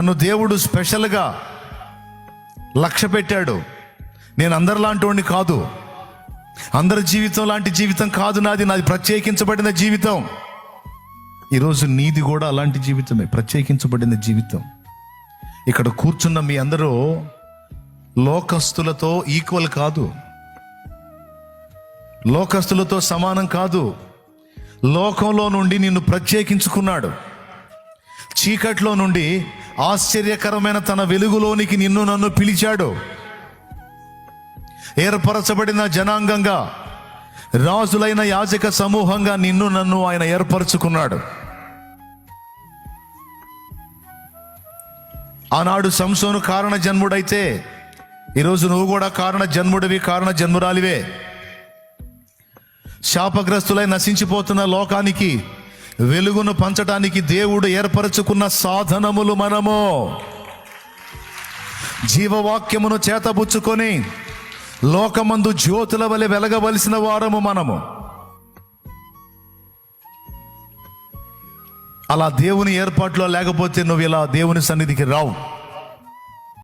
నన్ను దేవుడు స్పెషల్గా లక్ష్య పెట్టాడు. నేను అందరిలాంటి వాడిని కాదు, అందరి జీవితం లాంటి జీవితం కాదు నాది. నాది ప్రత్యేకించబడిన జీవితం. ఈరోజు నీది కూడా అలాంటి జీవితమే, ప్రత్యేకించబడిన జీవితం. ఇక్కడ కూర్చున్న మీ అందరూ లోకస్తులతో ఈక్వల్ కాదు, లోకస్తులతో సమానం కాదు. లోకంలో నుండి నిన్ను ప్రత్యేకించుకున్నాడు. చీకట్లో నుండి ఆశ్చర్యకరమైన తన వెలుగులోనికి నిన్ను నన్ను పిలిచాడు. ఏర్పరచబడిన జనాంగంగా, రాజులైన యాజక సమూహంగా నిన్ను నన్ను ఆయన ఏర్పరచుకున్నాడు. ఆనాడు సంసోను కారణ జన్ముడైతే ఈరోజు నువ్వు కూడా కారణ జన్ముడివి, కారణ జన్మురాలివే. శాపగ్రస్తులై నశించిపోతున్న లోకానికి వెలుగును పంచటానికి దేవుడు ఏర్పరచుకున్న సాధనములు మనము. జీవవాక్యమును చేతబుచ్చుకొని లోకమందు జ్యోతుల వలె వెలగవలసిన వారము మనము. అలా దేవుని ఏర్పాట్లో లేకపోతే నువ్వు ఇలా దేవుని సన్నిధికి రావు.